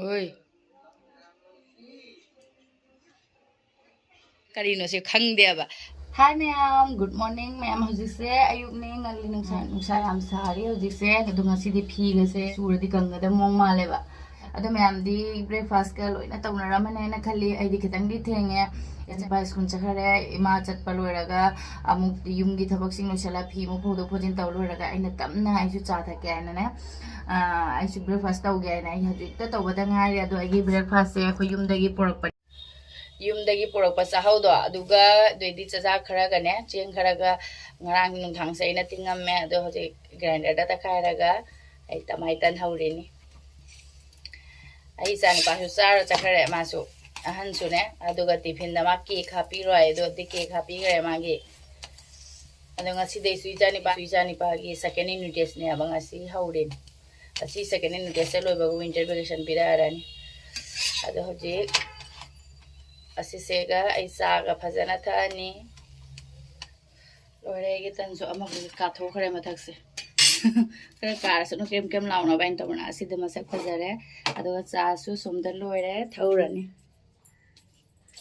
Oi. Karino sih khang dia ba. Hi ma'am, good morning ma'am. Hojise ayuk ne ngali nungsa yam sari hojise adu ngasi di phi gase sura di kanga da mong male ba. Ado ma'am di breakfast ka loina tawnara mane na khali ai di khitang di thenge. Ba skun chakhare ima chat paloiraga amuk yumgi thabak sing losala phi mu phodo phojin tawloiraga aina tamna ai chu cha tha ke na ne ai chu breakfast taw ge na ai hojik ta tawbada ngai ado ai breakfast se khoi yumdagi porak yumdagi porokpa sahaudo aduga doidi chaja kharaga ne cheng kharaga ngarang nungthang se ina tingamme ado hoje grinder da takhairaga ai tamai tan haurini ai san pa hu sar chakhare masu ahan su ne aduga tiffin da ma cake happy roi do di cake happy gre magi ado ngasi dei suijani pa gi second nutrition ne abang asi haurin asi second nutrition loiba winter vacation pira arani ado hoje asisega ai saga phajana thani lore gi tanso ama ka thokhare mathakse kara kar sunu kem launa bain tabna asida masak phajare aduga cha su somda lore thaurani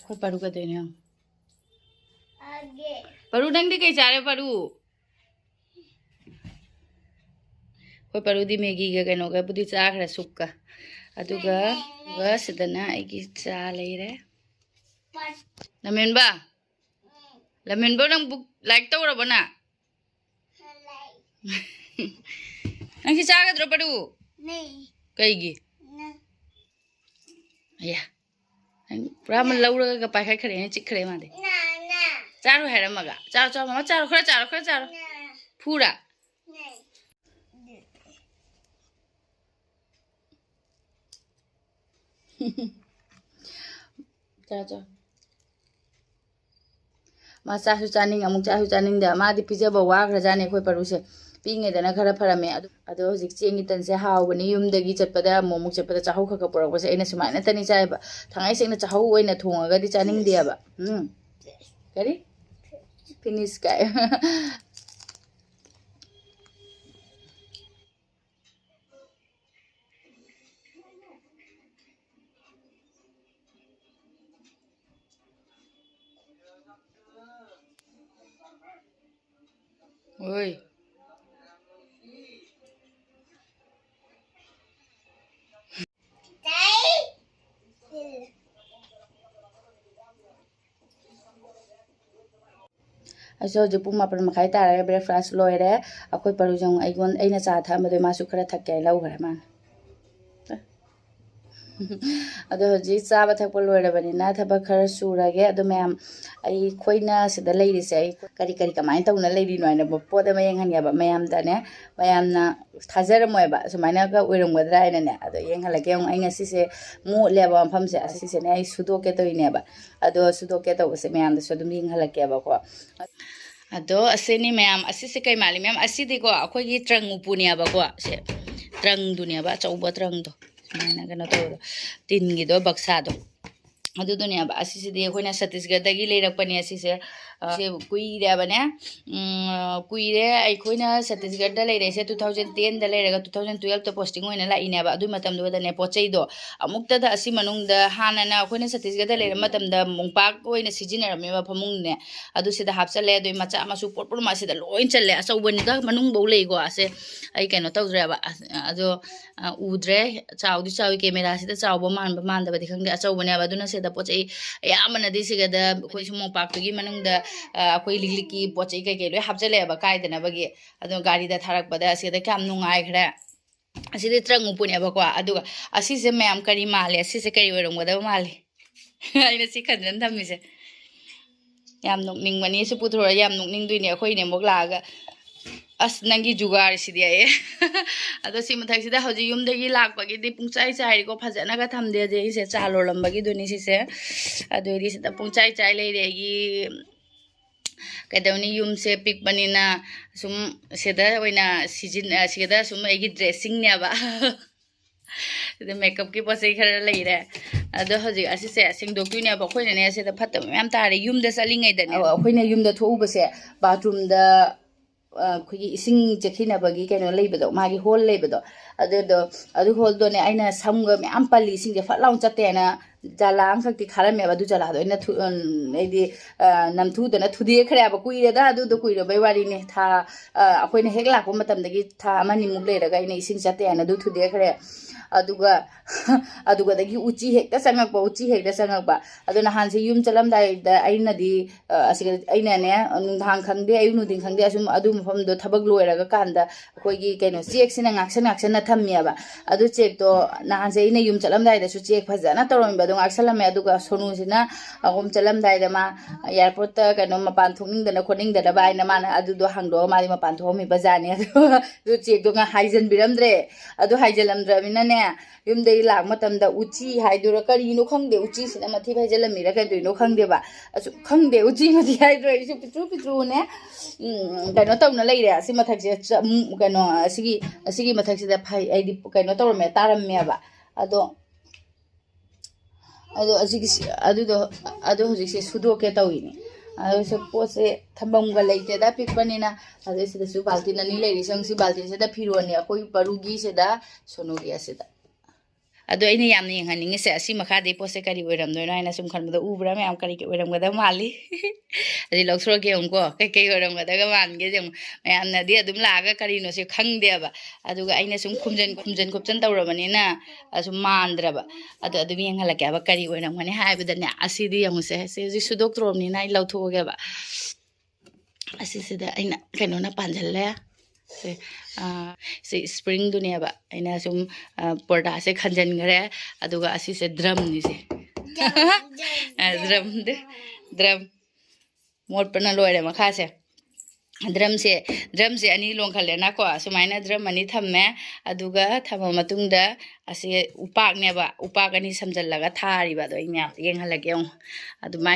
khoi paru ka dene age paru dang di kai chare paru khoi paru di megi ga keno ga budi cha khara sukka aduga ga sidana ai gi cha leire Lamin ba? Lamin ba nang like taw ra ba na? Nang si chaga dro padu? Nei. Kai gi? Na. Aya. Pura man law ra ka pai khai khare ne chik khare ma de. Na na. Charu hai ra ma ga. Charu mama charu khara. Pura. Nei. Cha Masa su chaning amuk cha su chaning da ma di pizza ba wa grajane khoi paru se pinge da na khara pharame ado hojik chengi tan se haw bani yum dagi chatpada momuk chatpada chahau kha ka porak ba se ina sumaina tani chai ba thangai sengna chahau oina thonga ga di chaning dia ba kari finish kai Oi. Aso je puma par makai tara breakfast loire akoi paru jong aigon aina cha tha made masu khara thakke lau ghara man ado ji chaba thakpa loire bani na thaba khara surage ado ma'am ai khoina sida leiri se ai kari kamai tawna leiri noina bo poda mayeng hanya ba ma'am da ne ma'am na thajar moy ba sumaina ka oiram gadra ina ne ado yeng halake ong ai ngasi se mu leba pham se asi se ne ai sudo ke to ine ba ado sudo ke to se ma'am da sodum yeng halake ba ko ado aseni ma'am asi se kai mali ma'am asi de ko akoi gi trang upunia ba ko se trang dunia ba chauba trang do mana gana to tin gi do baksa do adu dunia ba asi se de khoina Chhattisgarh da gi lerak pani asi se se kuire ba ne kuire ai khoina Chhattisgarh da leire se 2010 da leiraga 2012 to posting oina la ine ba adu matam do da ne pochei do amukta da asi manung da hana na khoina Chhattisgarh da leira matam da mungpak oina sijinara me ba phamung ne adu se da hapchale do macha masu porpur ma se da loin challe asau bani ga manung bo lei go ase ai keno tawdra ba ado udre chaudi chawi camera se da chawba man da ba dikhang da achau bani ba duna se da pochei ya amana di se ga da khoi sumo pak to gi manung da akoi liki pochei kai loi hapchale ba kai da na ba gi ado gari da tharak ba da se da kam nungai khara asi de trang upuni ba ko adu asi se ma'am kari male asi se kari werong ba da male aina si khanjan thammi se yam nokning mani su puthora yam nokning duine khoi ne mok laga as nangi jugar si dia e ado si mathak sida hoji yum dagi lak bagi di pungchai chai ko phajana ga tham de je se chalo lambagi duni si se ado ri sida pungchai chai le re gi kadawni yum se pik banina sum seda oina season seda sum egi dressing ne ba the makeup ki posai khara leire ado hoji asi se sing doctor ne ba khoina ne se da phatam yam tare yum da salingai da ne khoina yum da thou ba se bathroom da ꯑꯩꯈꯣꯏꯒꯤ ꯏꯁꯤꯡ ꯆꯦꯛꯁꯤꯟꯅꯕꯒꯤ ꯀꯩꯅꯣ ꯂꯩꯕꯗꯣ ꯃꯥꯒꯤ hall ꯂꯩꯕꯗꯣ ꯑꯗꯨ ꯍꯣꯜꯗꯣꯅꯦ ꯑꯩꯅ ꯁꯝꯒ ꯃꯌꯥꯝ ꯄꯜꯂꯤ ꯏꯁꯤꯡꯁꯦ ꯐꯠ ꯂꯥꯎꯅ ꯆꯠꯇꯦꯅ ꯖꯥꯂꯥ ꯑꯃꯈꯛꯇꯤ ꯈꯥꯔꯝꯃꯦꯕ ꯑꯗꯨ ꯖꯥꯂꯥꯗꯣ ꯑꯩꯅ ꯑꯩꯗꯤ ꯅꯝꯊꯨꯗꯅ ꯊꯨꯗꯦꯛꯈ꯭ꯔꯦꯕ ꯀꯨꯏꯔꯦꯗ ꯑꯗꯨꯗꯣ ꯀꯨꯏꯔꯕꯩ ꯋꯥꯔꯤꯅꯦ ꯊꯥ ꯑꯩꯈꯣꯏꯅ ꯍꯦꯛ ꯂꯥꯛꯄ ꯃꯇꯝꯗꯒꯤ ꯊꯥ ꯑꯃꯅꯤꯃꯨꯛ ꯂꯩꯔꯒ ꯑꯩꯅ ꯏꯁꯤꯡ ꯆꯠꯇꯦꯅ ꯑꯗꯨ ꯊꯨꯗꯦꯛꯈ꯭ꯔꯦ ꯑꯗꯨꯒꯗꯒꯤ ꯎꯆꯤ ꯍꯦꯛꯇ ꯆꯪꯉꯛꯄ ꯑꯗꯣ ꯅꯍꯥꯟꯁꯦ ꯌꯨꯝ ꯆꯠꯂꯝꯗꯥꯏꯗ ꯑꯩꯅꯗꯤ ꯑꯁꯤꯒ ꯑꯩꯅꯅꯦ ꯅꯨꯡꯗꯥꯡ ꯈꯪꯗꯦ ꯑꯌꯨꯛ ꯅꯨꯡꯊꯤꯟ ꯈꯪꯗꯦ ꯑꯁꯨꯝ ꯑꯗꯨ ꯃꯐꯝꯗꯣ ꯊꯕꯛ ꯂꯣꯏꯔꯒ ꯀꯥꯟꯗ ꯑꯩꯈꯣꯏꯒꯤ ꯀꯩꯅꯣ ꯆꯦꯛꯁꯤꯅ ꯉꯥꯛꯁꯟꯅ ꯊꯝꯃꯦꯕ ꯑꯗꯨ ꯆꯦꯛꯇꯣ ꯅꯍꯥꯟꯁꯦ ꯑꯩꯅ ꯌꯨꯝ ꯆꯠꯂꯝꯗꯥꯏꯗꯁꯨ ꯆꯦꯛ ꯐꯖꯅ ꯇꯧꯔꯝꯃꯦꯕ ꯑꯗꯣ ꯉꯥꯛꯁꯜꯂꯝꯃꯦ ꯑꯗꯨꯒ ꯁꯣꯅꯨꯁꯤꯅ ꯌꯨꯝ ꯆꯠꯂꯝꯗꯥꯏꯗ ꯃꯥ ꯑꯦꯌꯥꯔꯄꯣꯔꯠꯇ ꯀꯩꯅꯣ ꯃꯄꯥꯟ ꯊꯣꯛꯅꯤꯡꯗꯅ ꯈꯣꯠꯅꯤꯡꯗꯅꯕ ꯍꯥꯏꯅ ꯃꯥꯅ ꯑꯗꯨꯗꯣ ꯍꯥꯡꯗꯣꯛꯑꯒ ꯃꯥꯗꯤ ꯃꯄꯥꯟ ꯊꯣꯛꯑꯝꯃꯤꯕ ꯖꯥꯠꯅꯦ ꯑꯗꯨ ꯆꯦꯛꯇꯣ ꯍꯥꯏꯖꯤꯟꯕꯤꯔꯝꯗ꯭ꯔꯦ ꯑꯗꯨ ꯍꯥꯏꯖꯤꯜꯂꯝꯗ꯭ꯔꯕꯅꯤꯅꯅꯦ ꯌꯨꯝꯗꯒꯤ ꯂꯥꯛꯄ ꯃꯇꯝꯗ ꯎꯆꯤ ꯍꯥꯏꯗꯨꯔꯥ ꯀꯔꯤꯅꯣ ꯈꯪꯗꯦ ꯎꯆꯤꯁꯤꯅ ꯃꯊꯤ ꯐꯥꯏꯖꯤꯜꯂꯝꯃꯤꯔ ꯀꯩꯗꯧꯔꯤꯅꯣ ꯈꯪꯗꯦꯕ ꯑꯁꯨꯝ ꯈꯪꯗꯦ ꯎꯆꯤ ꯃꯊꯤ ꯍꯥꯏꯗ꯭ꯔꯣ ꯑꯩꯁꯨ ꯄꯤꯇ꯭ꯔꯨꯅꯦ ꯀꯩꯅꯣ ꯇꯧꯅ ꯂꯩꯔꯦ ꯑꯁꯤ ꯃꯊꯛꯁꯦ ꯀꯩꯅꯣ ꯑꯁꯤꯒꯤ ꯃꯊꯛꯁꯤꯗ ꯑꯩꯗꯤ ꯀꯩꯅꯣ ꯇꯧꯔꯝꯃꯦ ꯇꯥꯔꯝꯃꯦꯕ ꯑꯗꯣ ꯍꯧꯖꯤꯛꯁꯦ ꯁꯨꯗꯣꯛꯀꯦ ꯇꯧꯏꯅꯤ ꯑꯗꯨꯁꯨ ꯄꯣꯠꯁꯦ ꯊꯝꯐꯝꯒ ꯂꯩꯇꯦꯗ ꯄꯤꯛꯄꯅꯤꯅ ꯑꯗꯩ ꯁꯤꯗꯁꯨ ꯕꯥꯜꯇꯤꯟ ꯑꯅꯤ ꯂꯩꯔꯤ ꯁꯤ ꯕꯥꯜꯇꯤꯟꯁꯤꯗ ꯐꯤꯔꯣꯟꯅꯤ ꯑꯩꯈꯣꯏ ꯄꯔꯨꯒꯤꯁꯤꯗ ꯁꯣꯅꯨꯒꯤ ꯑꯁꯤꯗ ꯑꯗꯣ ꯑꯩꯅ ꯌꯥꯝꯅ ꯌꯦꯡꯍꯟꯅꯤꯡꯉꯤꯁꯦ ꯑꯁꯤ ꯃꯈꯥꯗꯩ ꯄꯣꯠꯁꯦ ꯀꯔꯤ ꯑꯣꯏꯔꯝꯗꯣꯏꯅꯣ ꯍꯥꯏꯅ ꯁꯨꯝ ꯈꯟꯕꯗ ꯎꯕ꯭ꯔꯥ ꯃꯌꯥꯝ ꯀꯔꯤ ꯑꯣꯏꯔꯝꯒꯗꯕ ꯃꯥꯜꯂꯤ ꯑꯗꯩ ꯂꯧꯊꯣꯔꯛꯀꯦ ꯌꯦꯡꯉꯨꯀꯣ ꯀꯩꯀꯩ ꯑꯣꯏꯔꯝꯒꯗꯒ ꯃꯥꯟꯒꯦ ꯌꯦꯡꯉꯨ ꯃꯌꯥꯝꯅꯗꯤ ꯑꯗꯨꯝ ꯂꯥꯛꯑꯒ ꯀꯔꯤꯅꯣꯁꯦ ꯈꯪꯗꯦꯕ ꯑꯗꯨꯒ ꯑꯩꯅ ꯁꯨꯝ ꯈꯨꯝꯖꯟ ꯇꯧꯔꯕꯅꯤꯅ ꯑꯁꯨꯝ ꯃꯥꯟꯗ꯭ꯔꯕ ꯑꯗꯨꯝ ꯌꯦꯡꯍꯜꯂꯛꯀꯦ ꯍꯥꯏꯕ ꯀꯔꯤ ꯑꯣꯏꯔꯝꯒꯅꯤ ꯍꯥꯏꯕꯗꯅꯦ ꯑꯁꯤꯗꯤ ꯌꯦꯡꯉꯨꯁꯦ ꯁꯤ ꯍꯧꯖꯤꯛ ꯁꯨꯗꯣꯛꯇ꯭ꯔꯣꯕꯅꯤꯅ ꯑꯩ ꯂꯧꯊꯣꯛꯑꯒꯦꯕ ꯑꯁꯤꯁꯤꯗ ꯑꯩꯅ ꯀꯩꯅꯣꯅ ꯄꯥꯟꯁꯤꯜꯂꯦ ꯁꯤ ꯁ꯭ꯄ꯭ꯔꯤꯡꯗꯨꯅꯦꯕ ꯑꯩꯅ ꯁꯨꯝ ꯄꯣꯔꯗꯥꯁꯦ ꯈꯟꯖꯟꯈ꯭ꯔꯦ ꯑꯗꯨꯒ ꯑꯁꯤꯁꯦ ꯗ꯭ꯔꯝꯅꯤꯁꯦ ꯗ꯭ꯔꯝ ꯃꯣꯠꯄꯅ ꯂꯣꯏꯔꯦ ꯃꯈꯥꯁꯦ ꯗ꯭ꯔꯝꯁꯦ ꯑꯅꯤ ꯂꯣꯡꯈꯠꯂꯦꯅꯀꯣ ꯁꯨꯃꯥꯏꯅ ꯗ꯭ꯔꯝ ꯑꯅꯤ ꯊꯝꯃꯦ ꯑꯗꯨꯒ ꯊꯝꯃ ꯃꯇꯨꯡꯗ ꯑꯁꯤ ꯎꯄꯥꯛꯅꯦꯕ ꯎꯄꯥꯛ ꯑꯅꯤ ꯁꯝꯖꯜꯂꯒ ꯊꯥꯔꯤꯕ ꯑꯗꯣ ꯑꯩ ꯃꯌꯥꯝ ꯌꯦꯡꯍꯜꯂꯒꯦ ꯌꯦꯡꯉꯨ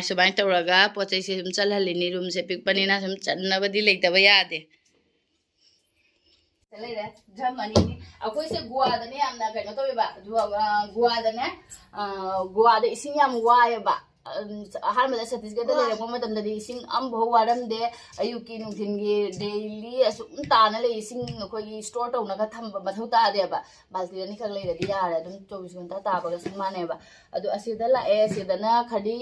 ꯁꯨꯃꯥꯏꯅ ꯇꯧꯔꯒ ꯄꯣꯠ ꯆꯩꯁꯦ ꯁꯨꯝ ꯆꯜꯍꯜꯂꯤꯅꯤ ꯔꯨꯝꯁꯦ ꯄꯤꯛꯄꯅꯤꯅ ꯁꯨꯝ ꯆꯟꯅꯕꯗꯤ ꯂꯩꯇꯕ ꯌꯥꯗꯦ ꯂꯩꯔꯦ ꯗ꯭ꯔꯝ ꯑꯅꯤꯅꯤ ꯑꯩꯈꯣꯏꯁꯦ ꯒꯣꯋꯥꯗꯅꯦ ꯌꯥꯝꯅ ꯀꯩꯅꯣ ꯇꯧꯋꯦꯕ ꯒꯣꯋꯥꯗ ꯏꯁꯤꯡ ꯌꯥꯝ ꯋꯥꯏꯑꯦꯕ ꯑꯍꯥꯟꯕꯗ ꯁꯠꯇꯤꯁꯒꯔꯗ ꯂꯩꯔꯛꯄ ꯃꯇꯝꯗꯗꯤ ꯏꯁꯤꯡ ꯑꯃꯐꯥꯎ ꯋꯥꯔꯝꯗꯦ ꯑꯌꯨꯛꯀꯤ ꯅꯨꯡꯊꯤꯟꯒꯤ ꯗꯦꯏꯂꯤ ꯑꯁꯨꯝ ꯇꯥꯅ ꯂꯩ ꯏꯁꯤꯡ ꯑꯩꯈꯣꯏꯒꯤ ꯁ꯭ꯇꯣꯔ ꯇꯧꯅꯒ ꯊꯝꯕ ꯃꯊꯧ ꯇꯥꯗꯦꯕ ꯕꯥꯜꯇꯤꯟ ꯑꯅꯤꯈꯛ ꯂꯩꯔꯗꯤ ꯌꯥꯔꯦ ꯑꯗꯨꯝ 24 ꯘꯟꯇꯥ ꯇꯥꯕꯒ ꯆꯞ ꯃꯥꯟꯅꯩꯕ ꯑꯗꯣ ꯑꯁꯤꯗ ꯂꯥꯛꯑꯦ ꯁꯤꯗꯅ ꯈꯔꯗꯤ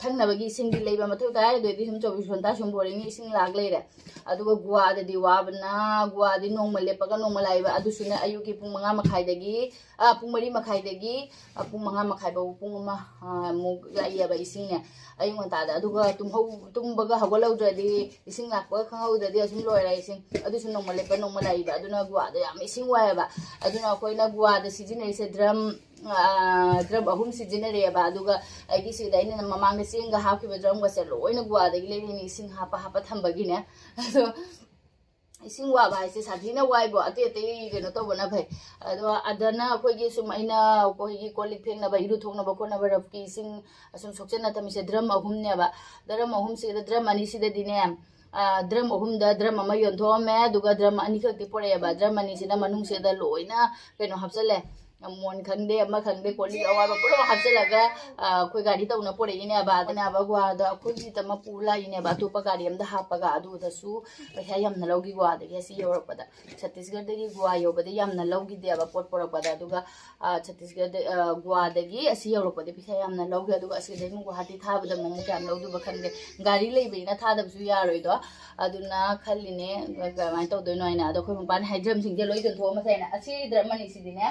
ꯊꯛꯅꯕꯒꯤꯏꯁꯤꯡꯗꯤ ꯂꯩꯕ ꯃꯊꯧ ꯇꯥꯏ ꯑꯗꯨꯗꯤ ꯁꯨꯝ 24 ꯘꯟꯇꯥ ꯁꯨꯝ ꯕꯣꯔꯤꯡꯒꯤ ꯏꯁꯤꯡ ꯂꯥꯛ ꯂꯩꯔꯦ ꯑꯗꯨꯒ ꯒꯣꯋꯥꯗꯗꯤ ꯒꯣꯋꯥꯗꯤ ꯅꯣꯡꯃ ꯂꯦꯞꯄꯒ ꯅꯣꯡꯃ ꯂꯥꯛꯏꯕ ꯑꯗꯨꯁꯨꯅ ꯑꯌꯨꯛꯀꯤ ꯄꯨꯡ 5:30ꯗꯒꯤ ꯄꯨꯡ 4:30ꯗꯒꯤ ꯄꯨꯡ 5:30 ꯐꯥꯎꯕ ꯄꯨꯡ ꯑꯃ ꯑꯃꯨꯛ ꯂꯥꯛꯏꯑꯕ ꯏꯁꯤꯡꯅꯦ ꯑꯌꯨꯛ ꯉꯟꯇꯥꯗ ꯑꯗꯨꯒ ꯇꯨꯝꯕꯒ ꯍꯧꯒꯠꯍꯧꯗ꯭ꯔꯗꯤ ꯏꯁꯤꯡ ꯂꯥꯛꯄꯒ ꯈꯪꯍꯧꯗ꯭ꯔꯗꯤ ꯑꯁꯨꯝ ꯂꯣꯏꯔꯦ ꯏꯁꯤꯡ ꯑꯗꯨꯁꯨ ꯅꯣꯡꯃ ꯂꯦꯞꯄ ꯅꯣꯡꯃ ꯂꯥꯛꯏꯕ ꯑꯗꯨꯅ ꯒꯣꯋꯥꯗ ꯌꯥꯝ ꯏꯁꯤꯡ ꯋꯥꯏꯑꯦꯕ ꯑꯗꯨꯅ ꯑꯩꯈꯣꯏꯅ ꯒꯣꯋꯥꯗ ꯁꯤꯖꯤꯟꯅꯔꯤꯁꯦ ꯗ꯭ꯔꯝ 3 ꯁꯤꯖꯤꯟꯅꯔꯦꯕ ꯑꯗꯨꯒ ꯑꯩꯒꯤ ꯁꯤꯗ ꯑꯩꯅ ꯃꯃꯥꯡꯗ ꯆꯦꯡꯒ ꯍꯥꯞꯈꯤꯕ ꯗ꯭ꯔꯝꯒꯁꯦ ꯂꯣꯏꯅ ꯒꯣꯋꯥꯗꯒꯤ ꯂꯩꯔꯤꯅꯤ ꯏꯁꯤꯡ ꯍꯥꯞꯄ ꯊꯝꯕꯒꯤꯅꯦ ꯑꯗꯣ इसिंग वाबा है साथीना वाइबो अते कनो तौबना फै अदो अदना अखोगी सुम अइना अखोगी कोलिक फेंगनबा इरु थोंगनबा खोनबा रफकी इसिंग असुम सोक्चना तमिसे ड्रम अहुमनेबा ड्रम अहुम से ड्रम अनी सिदा दिने ड्रम अहुमदा ड्रम अमा योंथोमे दुगा ड्रम अनी खक्ति पोरेबा ड्रम अनी सिदा मनुंग सेदा लोइना कनो हपचले मोन खंगदे अमा खंगदे कोली अवाबा पुरो हपचलगा कोई गाड़ी तौना पोरेइने बादना बागवादा अखोगी तमा पुला इने बा तोपा गाड़ी अमदा हापगा अदुदसु पैसा यामना लौगी ग्वादगी असि योरपदा छत्तीसगढ़दगी ग्वा योबदे यामना लौगी देबा पोट पोरपदा अदुगा छत्तीसगढ़ ग्वादगी असि योरपदे पैसा यामना लौगी अदुगा असि मु गुवाहाटी थाबदा मु क्याम लौदुबा खंगे गाड़ी लेबैना थादबसु यारोइदो अदुना खल्लिने गमाय तौदोइनो आइना अदो खोय मपान हाइड्रम सिंगे लोइ दोनथो मथाइना असि द्रमनी सिदिने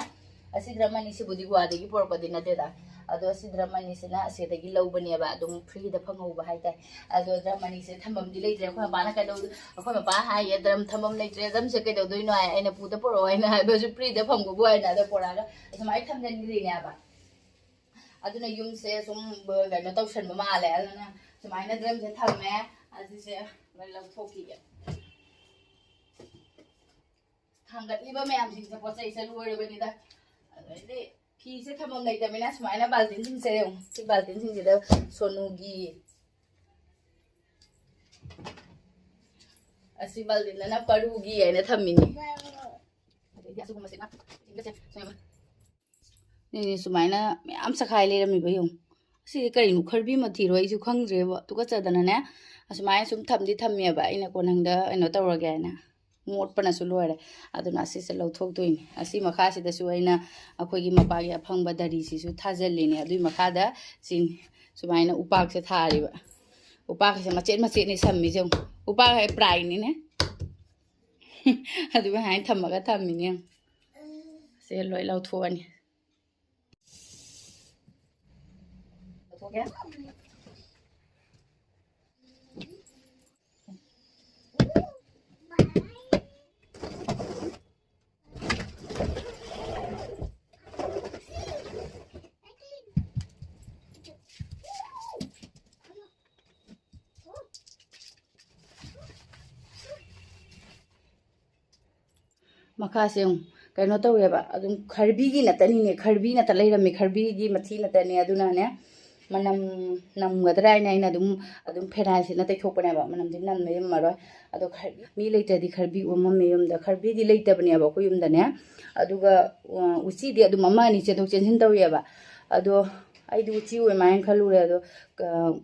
असि द्रमनी सिबुदी ग्वादगी पोरपदि नतेदा अदो असि द्रमनी सिना असेदगी लौबनेबा अदुम फ्रीदा फंगौबा हाइताइ अदो द्रमनी से थमबमदि लेत्रे खोय मपाना कदौ खोय मपा हाइए द्रम थमबम लेत्रे द्रम से कदौदोइनो आइ आइना पुदा पोरो आइना अदोसु फ्रीदा फंगौबो आइना अदो पोरागा समाइ थमजनगिरिनेबा अदुना युम से सुम गनो तौसनबा माले अदुना समाइना द्रम से थमे असिसे लौथोकिगे थांगतलिबा मयाम सिंसे पोचै से लोइरबनिदा अदे फी से थमम लेतमिना समाइना बाल्टिन सिंसे सि बाल्टिन सिंसेदा सोनुगी असि बाल्टिनना परुगी आइना थमिनी अदे असुगुमसिना सिंगसे नि सुमाइना मयाम सखाइ लेरमिबा यौ सि करिनु खरबी मथिरो आइसु खंग्रेबो तुका चदनाने असुमाय सुम थमदी थमेबा अइना कोनंगदा अइनो तौरगे आइना मोटपनासु लोरे अदुना असिसे लौथोकदोइनि असि मखासिदसु अइना अखोइगी मपागी अफंगबा दरीसिसु थाजल्लिने अदुइ मखादा सिन सुमाइना उपाकसे थारिबा उपाकसे मचेत मचेतनि सम्मिजे उपाक है प्राइनिने अदुगा हाइ थमगा थम्मिने से लोइ लौथोअनि लौथोगे मखासे कनो तौरेबा अदुम खरबीगी नतनीने खरबी नत लेरमे खरबीगी मथी नतने अदुनाने मनम नमगदराइने आइना अदुम फेराइसे नतै थोपनेबा मनमदि नममे मरोय अदो मी लेतदी खरबी ओममे युमदा खरबीदी लेतबनेबा को युमदने अदुगा उचीदी अदुम अमानि चेदोक चेंसिन तौरेबा अदो आइदु उची ओय माइन खलुरे अदो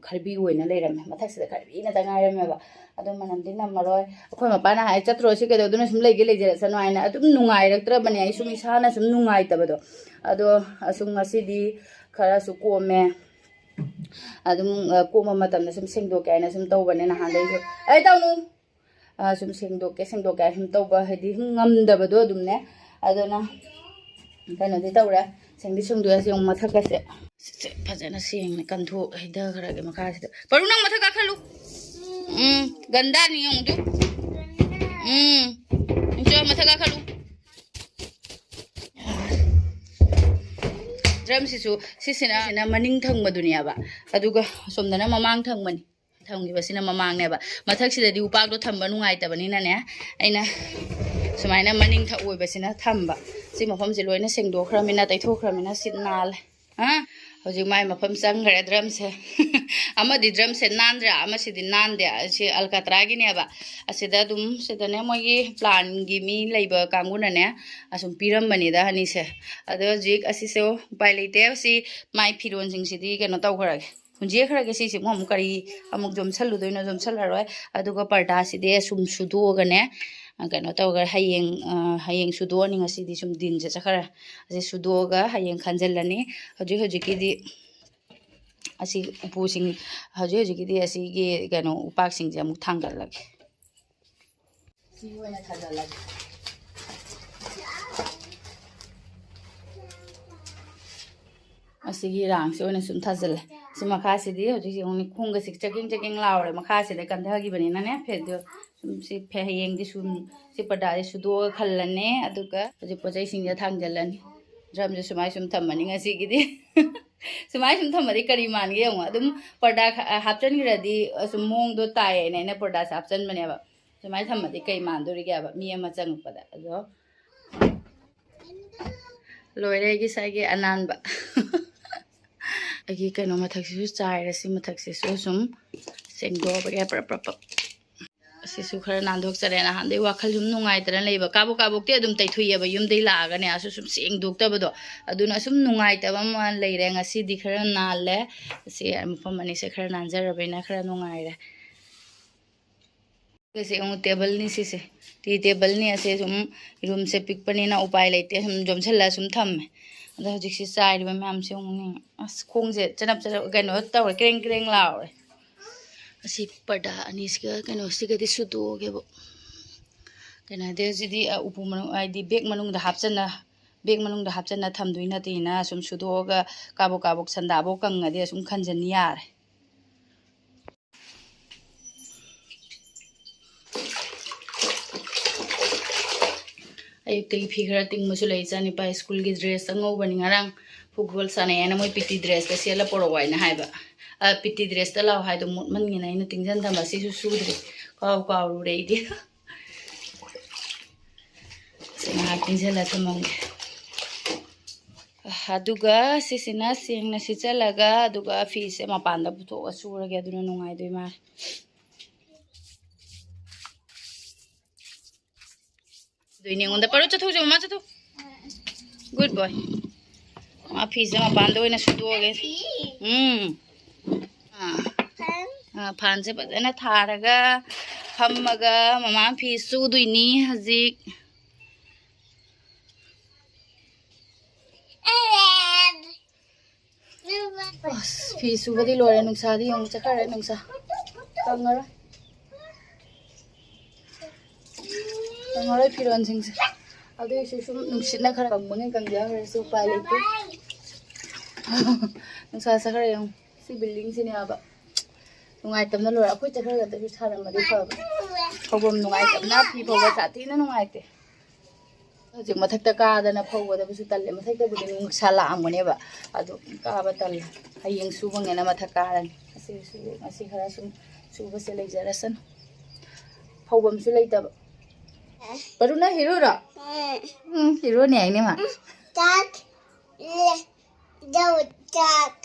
खरबी ओइना लेरमे मथक्सिदा खरबी नता गायरमेबा अदो मनमदि नमरोय अखोय मपाना हाय चत्रो सि केदो दुना सुम लेगे लेजरसनो आइना अदुम नुंगाइरक्त्रबने आई सुम इसाना सुम नुंगाइतबदो अदो असुम ngасidi खरा सु कोमे अदुम कोमा मतमना सुम सेंगदोके आइना सुम तौबने नहादैसु ए तौनु सुम सेंगदोके सुम तौबा हदि ngamdabado adumne adona कनोदि तौरा सेंगदि सुंदुयासे उम मथकसे से फजना सेंगने कंथो हिदा खरागे मखासिदा परुं नंग मथका खलु गंदा नहीं हूं तू जो मथका खलु ड्रम सिसिना मनिंग थंग दुनियाबा अदुगा सोमदना ममांग थंगमनि थंगिबसिना ममांगनेबा मथक्सिददि उपाकदो थंबा नुंगाइतबनिनाने अइना सुमाइना मनिंग थ ओइबसिना थंबा सि मफमसे लोइना सेंगदोखरामिना तैथोखरामिना सिद नाल हा हौजिक माइ मफम चंगरे ड्रम से अमदि ड्रम से नांद्रा अमसिदि नांदे से अलकातरागिनेबा असिदा दुम सिदने मोगी प्लान गी मी लेबा कांगुनने असुम पिरमबनिदा हनिसे अदो जिक असिसे उपाय लेते सि माइ फिरोन सिंगसिदि केनो तौखरागे हुंजे खरागे सिसि मम करी अमुक जोमसलुदोइनो जोमसलरोय अदुगा पर्दा सिदे सुम सुदोगने कनो तौगर हयेंग सुदोनि ngасidi sum din je chakara ase sudoga hayeng khanjallani hojikidi asi upusing hojikidi asi ge kano upak sing je amuk thangal lage si oina thajal lage asi gi rang se oina sum thajal si makhasidi hojiki ongni khunga sik chaking laure makhaside kandhagi bani na ne phedo si pheyeng di sum si pada di sudo khallane aduga hoji pojai singja thangjallani drum je sumai sum thammani ngasi gidi sumai sum thammari kari man ge yong adum pada hapchan giradi sum mong do tai ne na pada hapchan mane ba sumai thammadi kai man do ri ga ba mi ama chang pada ado loire gi sai ge anan ba agi kano mathak si chai ra si mathak si sum sengdo ba ge pra Sissu खरा नांदोक चरे ना हांदे वाखल जुम नुंगाइ तरन लेबा काबो काबोकते अदुम तैथुइयबा युमदै लागने आसु सुम सेंगदोक्तबदो अदुना सुम नुंगाइ तबा मान लेरे ngasi di खरा नाले से मफम अनि से खरा नांजरबैना खरा नुंगाइरे से उ टेबल नि सिसे टी टेबल नि असे सुम रूम से पिक पनिना उपाय लेते हम जोमछला सुम थम्मे अदा हजिक से चाइबा मैम से उनी अस खोंगजे चनप चनप गनो तवर क्रेंग क्रेंग Laure asi pada anisga kano sigadi sudogebo kana dejidi upu manung aidi bag manung da hapchana thamduina tina sum sudoga kabok sandabo kangade sum khanjani yare ayuk tei figure ting musu lai chani pa school gi dress angau bani ngarang football sane na moi piti dress ta sela porowai na haiba piti dress ta law hai do man ngi nai na tingjan thama si su sudri kaw ru rei di sena tingjala thamang aduga sisina singna sichalaga aduga fi se mapanda putho asura ge aduna nungai doi mar doine onda paro chatho jo ma chatho good boy ma fi se mapanda oina sudoge ꯐꯥꯟꯁꯦ ꯐꯖꯅ ꯊꯥꯔꯒ ꯐꯝꯃꯒ ꯃꯃꯥ ꯐꯤ ꯁꯨꯗꯣꯏꯅꯤ ꯍꯧꯖꯤꯛ ꯐꯤ ꯁꯨꯕꯗꯤ ꯂꯣꯏꯔꯦ ꯅꯨꯡꯁꯥꯗꯤ ꯌꯦꯡꯉꯨ ꯆꯠꯈ꯭ꯔꯦ ꯅꯨꯡꯁꯥ ꯀꯪꯉꯔꯣꯏ ꯐꯤꯔꯣꯟꯁꯤꯡꯁꯦ ꯑꯗꯨꯏꯁꯨ ꯁꯨꯝ ꯅꯨꯡꯁꯤꯠꯅ ꯈꯔ ꯀꯪꯕꯅꯤ ꯀꯪꯖꯈ꯭ꯔꯁꯨ ꯎꯄꯥꯏ ꯂꯩꯇꯦ ꯅꯨꯡꯁꯥ ꯆꯠꯈ꯭ꯔꯦ ꯌꯦꯡꯉꯨ ꯁꯤ ꯕꯤꯜꯗꯤꯡꯁꯤꯅꯦꯕ ꯅꯨꯡꯉꯥꯏꯇꯕꯅ ꯂꯣꯏꯔꯦ ꯑꯩꯈꯣꯏ ꯆꯠꯈ꯭ꯔꯒꯗꯁꯨ ꯁꯥꯔꯝꯃꯗꯤ ꯐꯕ ꯐꯧꯐꯝ ꯅꯨꯡꯉꯥꯏꯇꯕꯅ ꯐꯤ ꯐꯧꯕ ꯁꯥꯊꯤꯅ ꯅꯨꯡꯉꯥꯏꯇꯦ ꯍꯧꯖꯤꯛ ꯃꯊꯛꯇ ꯀꯥꯗꯅ ꯐꯧꯒꯗꯕꯁꯨ ꯇꯜꯂꯦ ꯃꯊꯛꯇꯕꯨꯗꯤ ꯅꯨꯡꯁꯥ ꯂꯥꯛꯑꯝꯒꯅꯦꯕ ꯑꯗꯨ ꯀꯥꯕ ꯇꯜꯂꯦ ꯍꯌꯦꯡ ꯁꯨꯕꯉꯦꯅ ꯃꯊꯛ ꯀꯥꯔꯅꯤ ꯉꯁꯤ ꯈꯔ ꯁꯨꯝ ꯁꯨꯕꯁꯦ ꯂꯩꯖꯔꯁꯅꯨ ꯐꯧꯐꯝꯁꯨ ꯂꯩꯇꯕ Baru na hero ra? Hero ni ini mah. Cak. Jauh cak.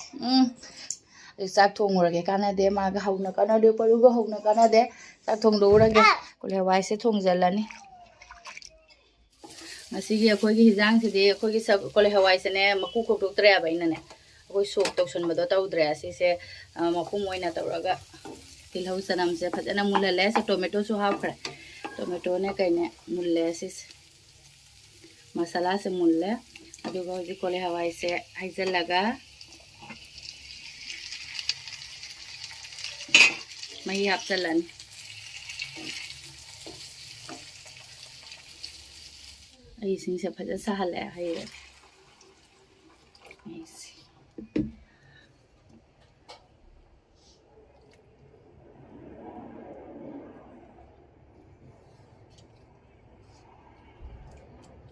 Cak thong rồi cái cana de mà cái hậu nó cana de baru cái hậu nó cana de cak thong đồ ra cái. Cô lấy vài sẽ thong giờ lần đi. Ngasi cái khôi cái hizang thì đi khôi cái sab cô lấy vài sẽ nè mà cú khóc đục tre vậy nè. Khôi sốt tàu xuân mà đó tàu tre sẽ mà cú mồi nè tàu ra cái. Til hậu sanam sẽ phát anh muốn lấy sẽ tomato su hao phải. Tomato ne kayaknya mulle sis masala se mulle aduga hojik kole hawai se hazel laga mahi hapsalan ai sing se phaja sahale hai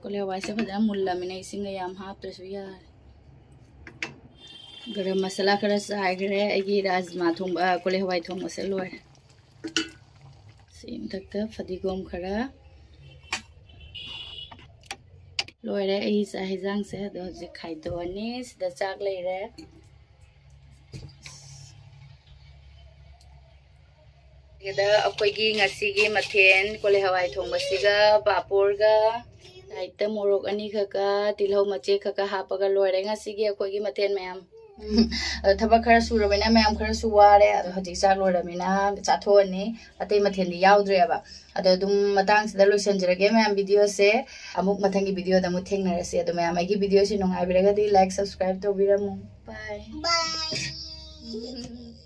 Kole hawai se phajana mulla mina ising yam haptrasu yar garam masala khara saigre agi rajma thong kole hawai thong masal loy sim takta fadigom khara loy re ai sa hijang se do ji khai do ani sida chak lei re gida akoi gi ngasi gi mathen kole hawai thong masiga papor ga Aita morok ani khaka tilhau mache khaka hapaga loire ngasigi akhoi gi mathen mayam thaba khara surabena mayam khara suware ado hajik chak loramina chathoni atei mathen di yaudre aba ado dum matang sida loisanjrage mayam video se amuk mathangi video da mu thengnarase ado mayam agi video se nongai biraga di like subscribe to biramu bye bye